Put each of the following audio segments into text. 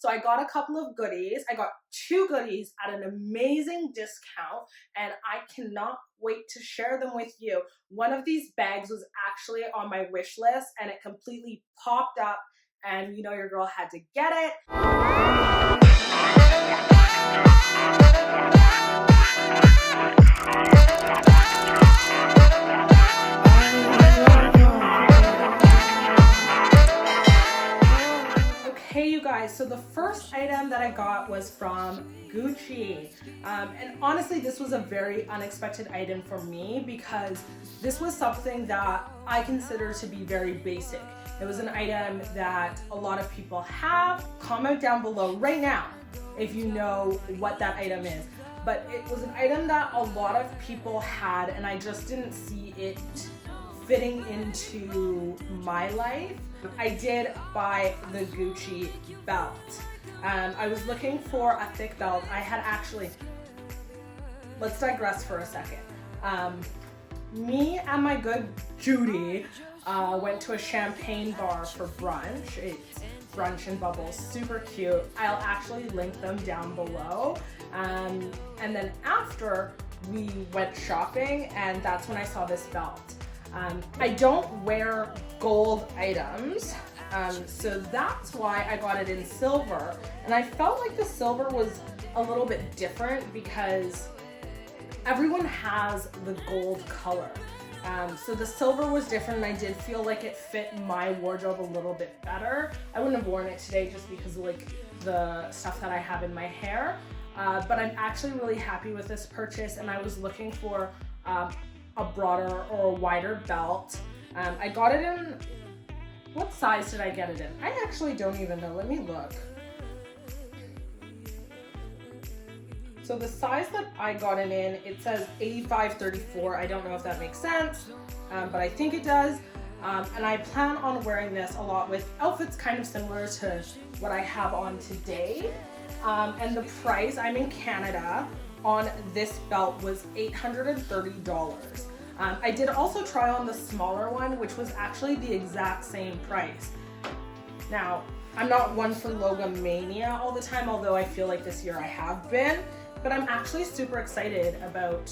So I got a couple of goodies. I got 2 goodies at an amazing discount, and I cannot wait to share them with you. One of these bags was actually on my wish list, and it completely popped up, and you know your girl had to get it. Hey you guys, so the first item that I got was from Gucci, and honestly this was a very unexpected item for me because this was something that I consider to be very basic. It was an item that a lot of people have. Comment down below right now if you know what that item is, but it was an item that a lot of people had and I just didn't see it fitting into my life. I did buy the Gucci belt. I was looking for a thick belt. I had actually, let's digress for a second. Me and my good Judy went to a champagne bar for brunch. It's Brunch and Bubbles, super cute. I'll actually link them down below. And then after we went shopping, and that's when I saw this belt. I don't wear gold items, so that's why I got it in silver. And I felt like the silver was a little bit different because everyone has the gold color. So the silver was different and I did feel like it fit my wardrobe a little bit better. I wouldn't have worn it today just because of like the stuff that I have in my hair. But I'm actually really happy with this purchase, and I was looking for a broader or a wider belt. I got it in, what size did I get it in? I actually don't even know, let me look. So the size that I got it in, it says 85-34. I don't know if that makes sense, but I think it does. And I plan on wearing this a lot with outfits kind of similar to what I have on today. And the price, I'm in Canada, on this belt was $830. I did also try on the smaller one, which was actually the exact same price. Now, I'm not one for Loewe mania all the time, although I feel like this year I have been, but I'm actually super excited about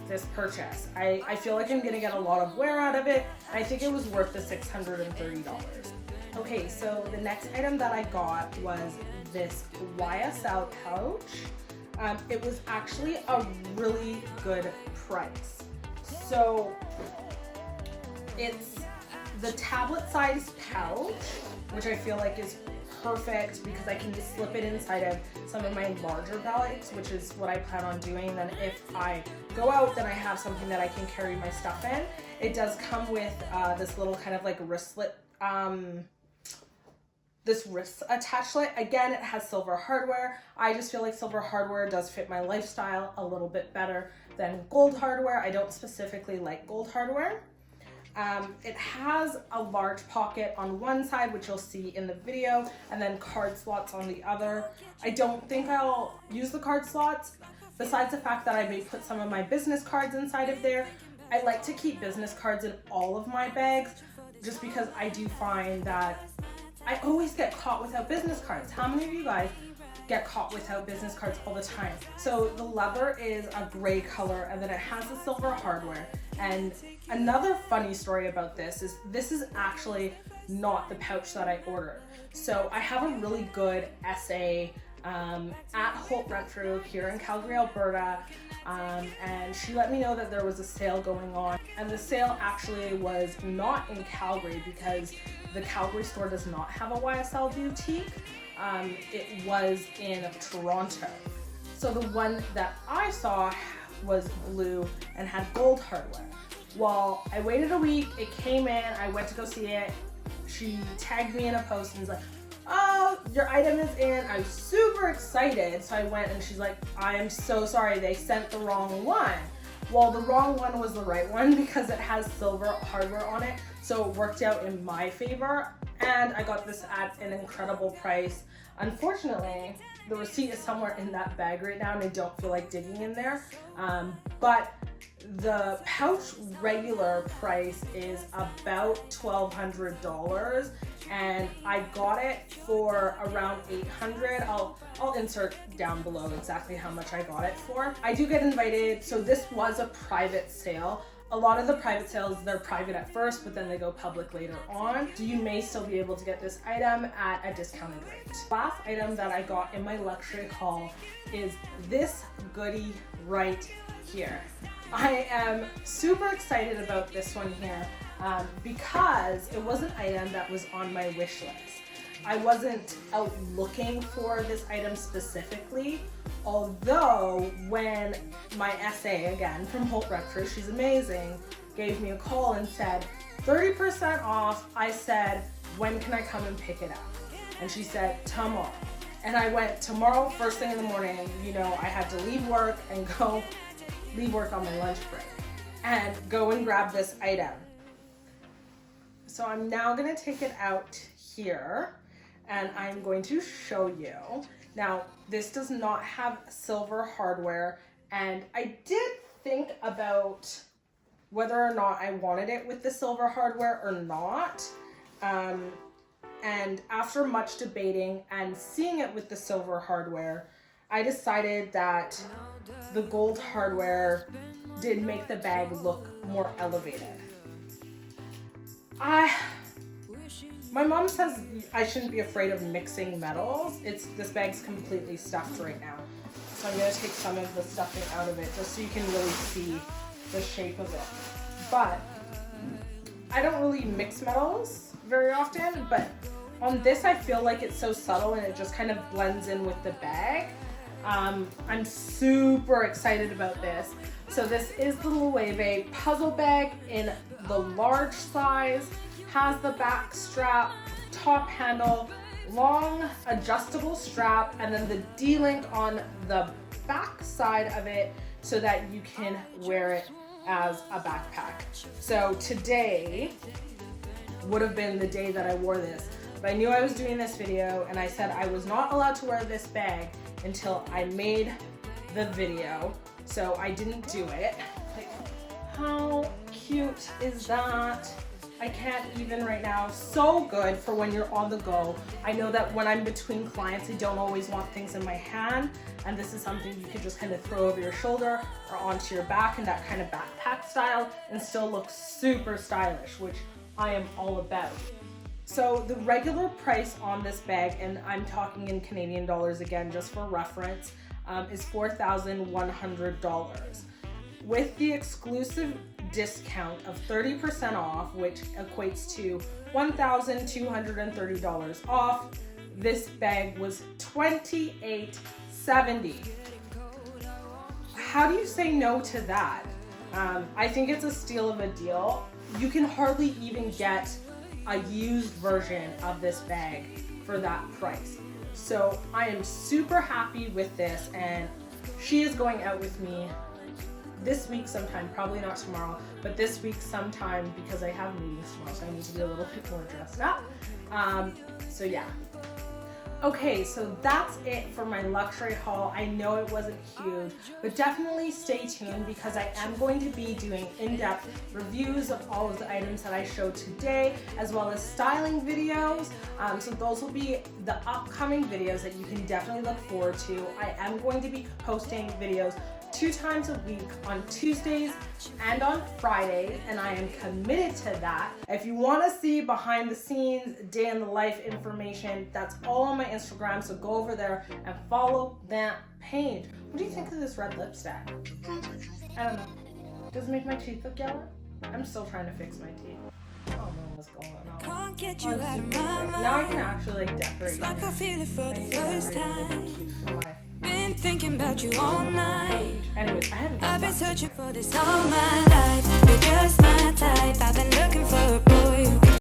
this purchase. I feel like I'm gonna get a lot of wear out of it. I think it was worth the $630. Okay, so the next item that I got was this YSL pouch. It was actually a really good price. So it's the tablet size pouch, which I feel like is perfect because I can just slip it inside of some of my larger bags, which is what I plan on doing. Then if I go out, then I have something that I can carry my stuff in. It does come with this little kind of like wristlet, this wrist attachment. Again, it has silver hardware. I just feel like silver hardware does fit my lifestyle a little bit better than gold hardware. I don't specifically like gold hardware. It has a large pocket on one side, which you'll see in the video, and then card slots on the other. I don't think I'll use the card slots, besides the fact that I may put some of my business cards inside of there. I like to keep business cards in all of my bags, just because I do find that I always get caught without business cards. How many of you guys get caught without business cards all the time? So the leather is a gray color, and then it has the silver hardware. And another funny story about this is actually not the pouch that I ordered. So I have a really good SA at Holt Renfrew here in Calgary, Alberta, and she let me know that there was a sale going on, and the sale actually was not in Calgary because the Calgary store does not have a YSL boutique. It was in Toronto. So the one that I saw was blue and had gold hardware. Well, I waited a week, it came in, I went to go see it. She tagged me in a post and was like, oh, your item is in. I was super excited. So I went and she's like, I am so sorry, they sent the wrong one. Well, the wrong one was the right one because it has silver hardware on it. So it worked out in my favor. and I got this at an incredible price. Unfortunately, the receipt is somewhere in that bag right now and I don't feel like digging in there, but the pouch regular price is about $1,200 and I got it for around $800. I'll insert down below exactly how much I got it for. I do get invited, so this was a private sale. A lot of the private sales, they're private at first, but then they go public later on. So you may still be able to get this item at a discounted rate. Last item that I got in my luxury haul is this goodie right here. I am super excited about this one here because it was an item that was on my wish list. I wasn't out looking for this item specifically, although when my SA, again from Holt Renfrew, she's amazing, gave me a call and said 30% off, I said, when can I come and pick it up? And she said, tomorrow. And I went tomorrow, first thing in the morning. You know, I had to leave work and leave work on my lunch break and go and grab this item. So I'm now gonna take it out here and I'm going to show you. Now, this does not have silver hardware, and I did think about whether or not I wanted it with the silver hardware or not. And after much debating and seeing it with the silver hardware, I decided that the gold hardware did make the bag look more elevated. My mom says I shouldn't be afraid of mixing metals. This bag's completely stuffed right now. So I'm gonna take some of the stuffing out of it just so you can really see the shape of it. But I don't really mix metals very often, but on this I feel like it's so subtle and it just kind of blends in with the bag. I'm super excited about this. So this is the Loewe Puzzle Bag in the large size. Has the back strap, top handle, long adjustable strap, and then the D-link on the back side of it so that you can wear it as a backpack. So today would have been the day that I wore this, but I knew I was doing this video and I said I was not allowed to wear this bag until I made the video, so I didn't do it. Like, how cute is that? I can't even right now. So good for when you're on the go. I know that when I'm between clients, I don't always want things in my hand, and this is something you could just kind of throw over your shoulder or onto your back in that kind of backpack style and still look super stylish, which I am all about. So the regular price on this bag, and I'm talking in Canadian dollars again just for reference, is $4,100. With the exclusive discount of 30% off, which equates to $1,230 off, this bag was $2,870. How do you say no to that? I think it's a steal of a deal. You can hardly even get a used version of this bag for that price. So I am super happy with this, and she is going out with me this week sometime, probably not tomorrow, but this week sometime because I have meetings tomorrow, so I need to be a little bit more dressed up. So yeah. Okay, so that's it for my luxury haul. I know it wasn't huge, but definitely stay tuned because I am going to be doing in-depth reviews of all of the items that I showed today, as well as styling videos. So those will be the upcoming videos that you can definitely look forward to. I am going to be posting videos 2 times a week on Tuesdays and on Fridays, and I am committed to that. If you want to see behind the scenes, day in the life information, that's all on my Instagram, so go over there and follow that page. What do you think of this red lipstick? I don't know. Does it make my teeth look yellow? I'm still trying to fix my teeth. I don't know what's going on. Can't get you out of my mind. Now I can actually like decorate. It's like I feel it for the first time. My Been thinking about you all night. anyways, I've been searching for this all my life. You're just my type. I've been looking for a